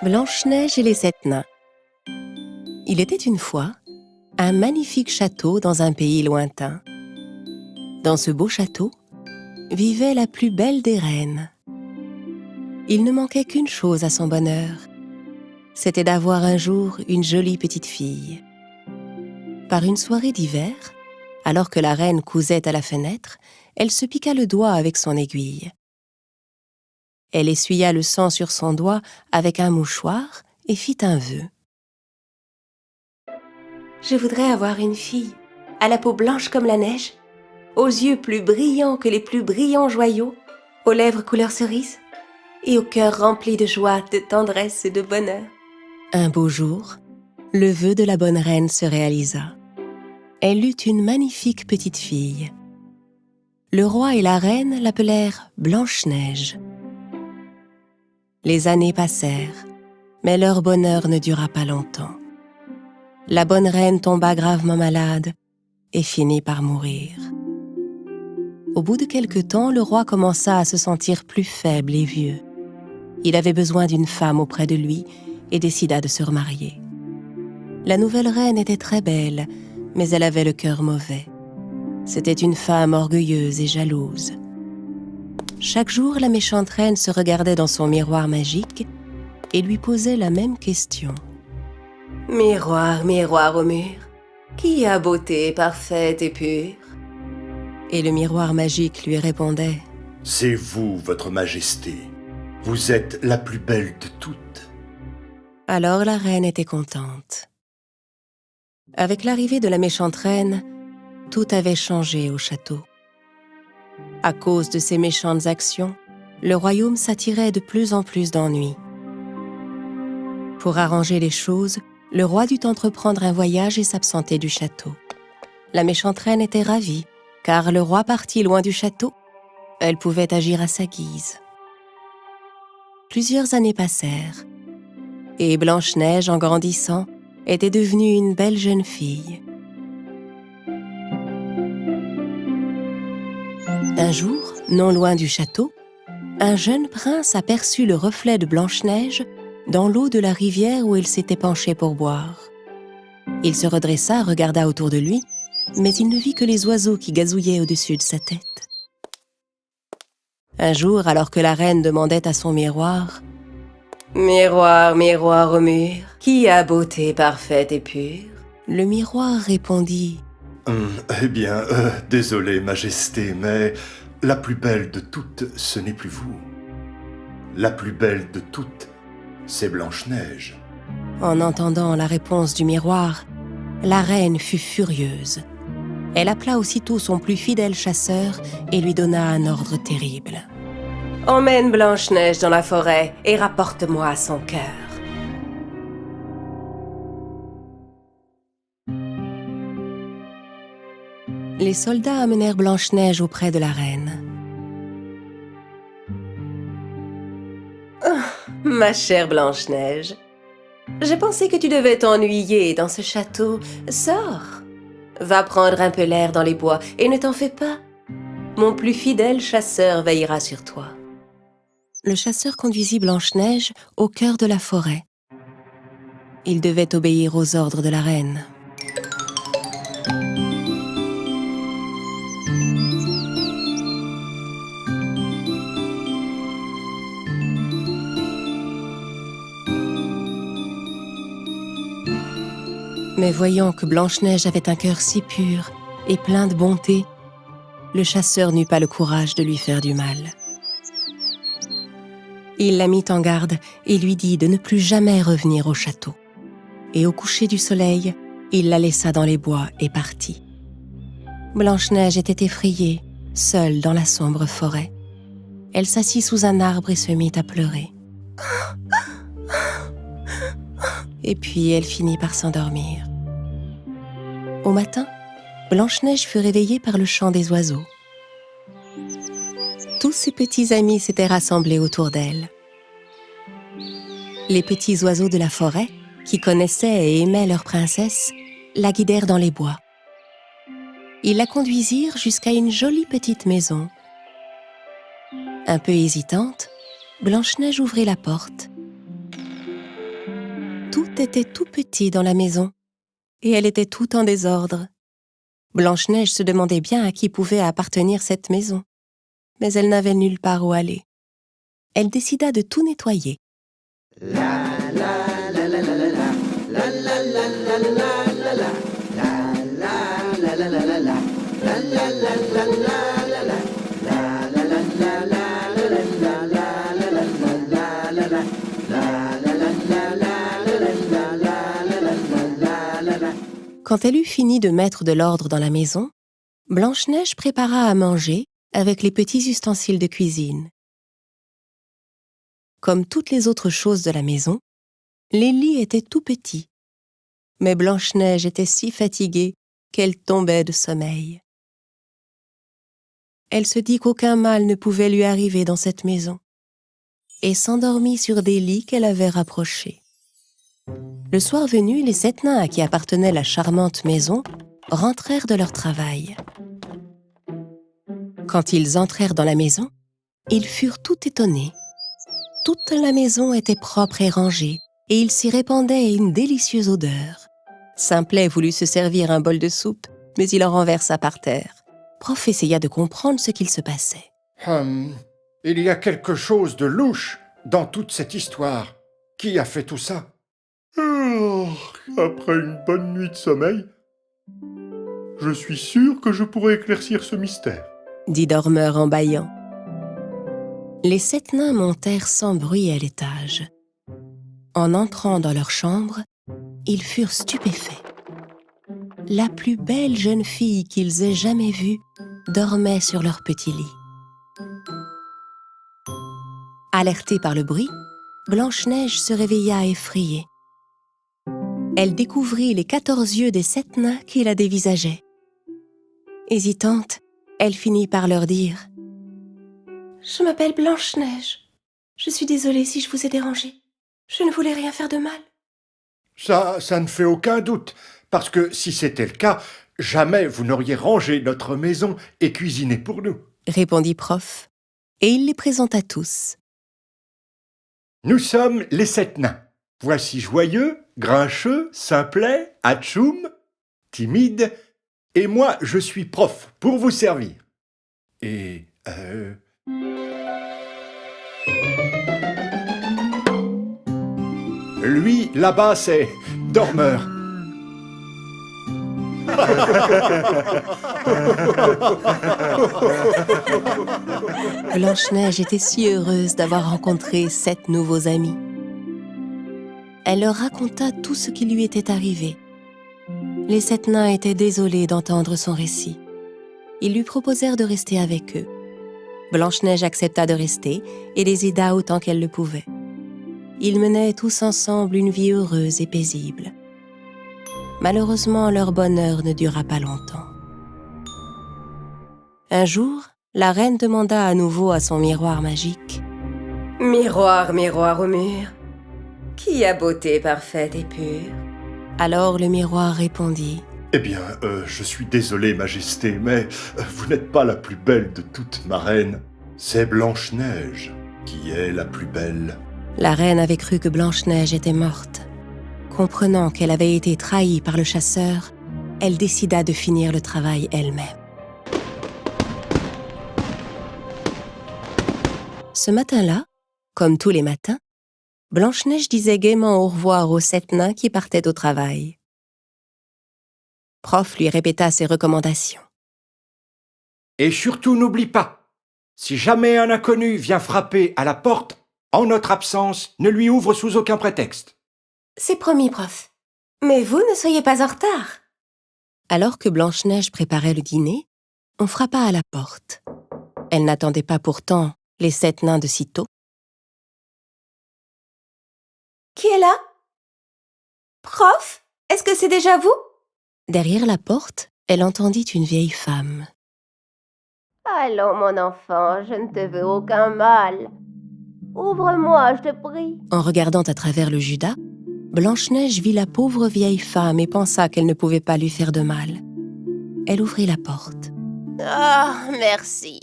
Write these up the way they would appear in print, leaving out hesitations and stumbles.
Blanche-Neige et les 7 nains. Il était une fois un magnifique château dans un pays lointain. Dans ce beau château vivait la plus belle des reines. Il ne manquait qu'une chose à son bonheur, c'était d'avoir un jour une jolie petite fille. Par une soirée d'hiver, alors que la reine cousait à la fenêtre, elle se piqua le doigt avec son aiguille. Elle essuya le sang sur son doigt avec un mouchoir et fit un vœu. « Je voudrais avoir une fille, à la peau blanche comme la neige, aux yeux plus brillants que les plus brillants joyaux, aux lèvres couleur cerise et au cœur rempli de joie, de tendresse et de bonheur. » Un beau jour, le vœu de la bonne reine se réalisa. Elle eut une magnifique petite fille. Le roi et la reine l'appelèrent Blanche-Neige. Les années passèrent, mais leur bonheur ne dura pas longtemps. La bonne reine tomba gravement malade et finit par mourir. Au bout de quelque temps, le roi commença à se sentir plus faible et vieux. Il avait besoin d'une femme auprès de lui et décida de se remarier. La nouvelle reine était très belle, mais elle avait le cœur mauvais. C'était une femme orgueilleuse et jalouse. Chaque jour, la méchante reine se regardait dans son miroir magique et lui posait la même question. « Miroir, miroir au mur, qui a beauté parfaite et pure ?» Et le miroir magique lui répondait « C'est vous, votre majesté. Vous êtes la plus belle de toutes. » Alors la reine était contente. Avec l'arrivée de la méchante reine, tout avait changé au château. À cause de ses méchantes actions, le royaume s'attirait de plus en plus d'ennuis. Pour arranger les choses, le roi dut entreprendre un voyage et s'absenter du château. La méchante reine était ravie, car le roi parti loin du château, elle pouvait agir à sa guise. Plusieurs années passèrent, et Blanche-Neige, en grandissant, était devenue une belle jeune fille. Un jour, non loin du château, un jeune prince aperçut le reflet de Blanche-Neige dans l'eau de la rivière où il s'était penché pour boire. Il se redressa, regarda autour de lui, mais il ne vit que les oiseaux qui gazouillaient au-dessus de sa tête. Un jour, alors que la reine demandait à son miroir « Miroir, miroir au mur, qui a beauté parfaite et pure ?» Le miroir répondit « Eh bien, désolé, majesté, mais la plus belle de toutes, ce n'est plus vous. La plus belle de toutes, c'est Blanche-Neige. » En entendant la réponse du miroir, la reine fut furieuse. Elle appela aussitôt son plus fidèle chasseur et lui donna un ordre terrible. « Emmène Blanche-Neige dans la forêt et rapporte-moi son cœur. » Les soldats amenèrent Blanche-Neige auprès de la reine. « Oh, ma chère Blanche-Neige, je pensais que tu devais t'ennuyer dans ce château. Sors, va prendre un peu l'air dans les bois et ne t'en fais pas. Mon plus fidèle chasseur veillera sur toi. » Le chasseur conduisit Blanche-Neige au cœur de la forêt. Il devait obéir aux ordres de la reine. Mais voyant que Blanche-Neige avait un cœur si pur et plein de bonté, le chasseur n'eut pas le courage de lui faire du mal. Il la mit en garde et lui dit de ne plus jamais revenir au château. Et au coucher du soleil, il la laissa dans les bois et partit. Blanche-Neige était effrayée, seule dans la sombre forêt. Elle s'assit sous un arbre et se mit à pleurer. Et puis elle finit par s'endormir. Au matin, Blanche-Neige fut réveillée par le chant des oiseaux. Tous ses petits amis s'étaient rassemblés autour d'elle. Les petits oiseaux de la forêt, qui connaissaient et aimaient leur princesse, la guidèrent dans les bois. Ils la conduisirent jusqu'à une jolie petite maison. Un peu hésitante, Blanche-Neige ouvrit la porte. Tout était tout petit dans la maison, et elle était tout en désordre. Blanche-Neige se demandait bien à qui pouvait appartenir cette maison, mais elle n'avait nulle part où aller. Elle décida de tout nettoyer. Quand elle eut fini de mettre de l'ordre dans la maison, Blanche-Neige prépara à manger avec les petits ustensiles de cuisine. Comme toutes les autres choses de la maison, les lits étaient tout petits. Mais Blanche-Neige était si fatiguée qu'elle tombait de sommeil. Elle se dit qu'aucun mal ne pouvait lui arriver dans cette maison et s'endormit sur des lits qu'elle avait rapprochés. Le soir venu, les 7 nains à qui appartenait la charmante maison rentrèrent de leur travail. Quand ils entrèrent dans la maison, ils furent tout étonnés. Toute la maison était propre et rangée, et il s'y répandait une délicieuse odeur. Simplet voulut se servir un bol de soupe, mais il en renversa par terre. Prof essaya de comprendre ce qu'il se passait. Il y a quelque chose de louche dans toute cette histoire. Qui a fait tout ça? Après une bonne nuit de sommeil, je suis sûr que je pourrai éclaircir ce mystère, dit Dormeur en bâillant. Les 7 nains montèrent sans bruit à l'étage. En entrant dans leur chambre, ils furent stupéfaits. La plus belle jeune fille qu'ils aient jamais vue dormait sur leur petit lit. Alertée par le bruit, Blanche-Neige se réveilla effrayée. Elle découvrit les 14 yeux des 7 nains qui la dévisageaient. Hésitante, elle finit par leur dire « Je m'appelle Blanche-Neige. Je suis désolée si je vous ai dérangé. Je ne voulais rien faire de mal. » Ça ne fait aucun doute, parce que si c'était le cas, jamais vous n'auriez rangé notre maison et cuisiné pour nous. Répondit Prof, et il les présenta tous. Nous sommes les 7 nains. Voici Joyeux, Grincheux, Simplet, Atchoum, Timide, et moi je suis Prof pour vous servir. Et lui, là-bas, c'est Dormeur. Blanche-Neige était si heureuse d'avoir rencontré 7 nouveaux amis. Elle leur raconta tout ce qui lui était arrivé. Les 7 nains étaient désolés d'entendre son récit. Ils lui proposèrent de rester avec eux. Blanche-Neige accepta de rester et les aida autant qu'elle le pouvait. Ils menaient tous ensemble une vie heureuse et paisible. Malheureusement, leur bonheur ne dura pas longtemps. Un jour, la reine demanda à nouveau à son miroir magique « Miroir, miroir au mur, qui a beauté parfaite et pure ?» Alors le miroir répondit « Eh bien, je suis désolé, Majesté, mais vous n'êtes pas la plus belle de toutes, ma reine. C'est Blanche-Neige qui est la plus belle. » La reine avait cru que Blanche-Neige était morte. Comprenant qu'elle avait été trahie par le chasseur, elle décida de finir le travail elle-même. Ce matin-là, comme tous les matins, Blanche-Neige disait gaiement au revoir aux 7 nains qui partaient au travail. Prof lui répéta ses recommandations. Et surtout n'oublie pas, si jamais un inconnu vient frapper à la porte, en notre absence, ne lui ouvre sous aucun prétexte. C'est promis, prof. Mais vous ne soyez pas en retard. Alors que Blanche-Neige préparait le dîner, on frappa à la porte. Elle n'attendait pas pourtant les 7 nains de sitôt. Qui est là? Prof, est-ce que c'est déjà vous? Derrière la porte, elle entendit une vieille femme. Allons, mon enfant, je ne te veux aucun mal. Ouvre-moi, je te prie. En regardant à travers le judas, Blanche-Neige vit la pauvre vieille femme et pensa qu'elle ne pouvait pas lui faire de mal. Elle ouvrit la porte. Ah, merci.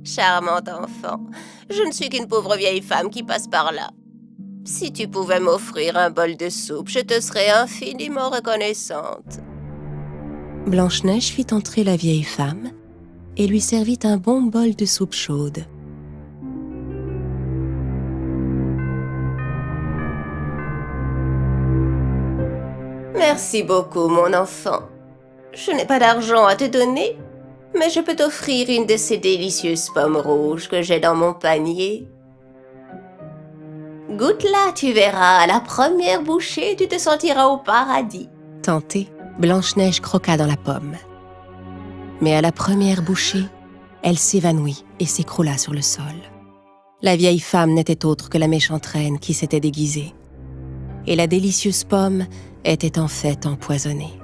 Charmant enfant, je ne suis qu'une pauvre vieille femme qui passe par là. Si tu pouvais m'offrir un bol de soupe, je te serais infiniment reconnaissante. Blanche-Neige fit entrer la vieille femme et lui servit un bon bol de soupe chaude. Merci beaucoup, mon enfant. Je n'ai pas d'argent à te donner, mais je peux t'offrir une de ces délicieuses pommes rouges que j'ai dans mon panier. Goûte-la, tu verras, à la première bouchée, tu te sentiras au paradis. Tentée, Blanche-Neige croqua dans la pomme. Mais à la première bouchée, elle s'évanouit et s'écroula sur le sol. La vieille femme n'était autre que la méchante reine qui s'était déguisée. Et la délicieuse pomme était en fait empoisonnée.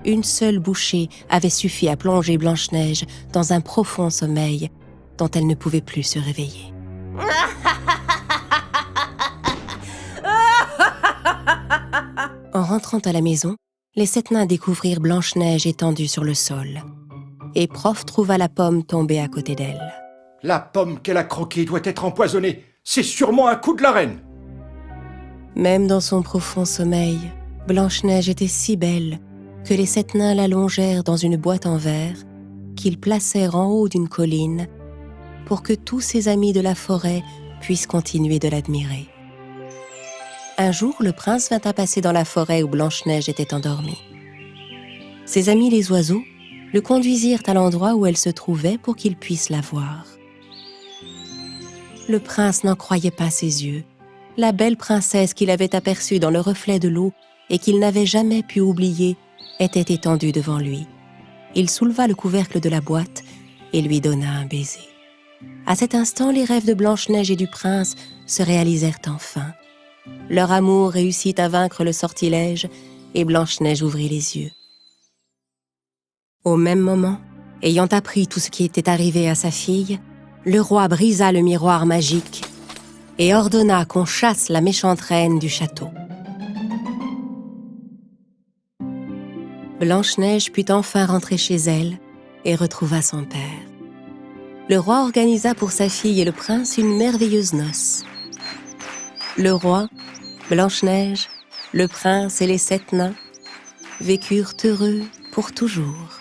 Une seule bouchée avait suffi à plonger Blanche-Neige dans un profond sommeil dont elle ne pouvait plus se réveiller. En rentrant à la maison, les 7 nains découvrirent Blanche-Neige étendue sur le sol. Et Prof trouva la pomme tombée à côté d'elle. La pomme qu'elle a croquée doit être empoisonnée. C'est sûrement un coup de la reine. Même dans son profond sommeil, Blanche-Neige était si belle que les 7 nains l'allongèrent dans une boîte en verre qu'ils placèrent en haut d'une colline pour que tous ses amis de la forêt puissent continuer de l'admirer. Un jour, le prince vint à passer dans la forêt où Blanche-Neige était endormie. Ses amis les oiseaux le conduisirent à l'endroit où elle se trouvait pour qu'il puisse la voir. Le prince n'en croyait pas ses yeux. La belle princesse qu'il avait aperçue dans le reflet de l'eau et qu'il n'avait jamais pu oublier était étendue devant lui. Il souleva le couvercle de la boîte et lui donna un baiser. À cet instant, les rêves de Blanche-Neige et du prince se réalisèrent enfin. Leur amour réussit à vaincre le sortilège et Blanche-Neige ouvrit les yeux. Au même moment, ayant appris tout ce qui était arrivé à sa fille, le roi brisa le miroir magique et ordonna qu'on chasse la méchante reine du château. Blanche-Neige put enfin rentrer chez elle et retrouva son père. Le roi organisa pour sa fille et le prince une merveilleuse noce. Le roi, Blanche-Neige, le prince et les 7 nains vécurent heureux pour toujours.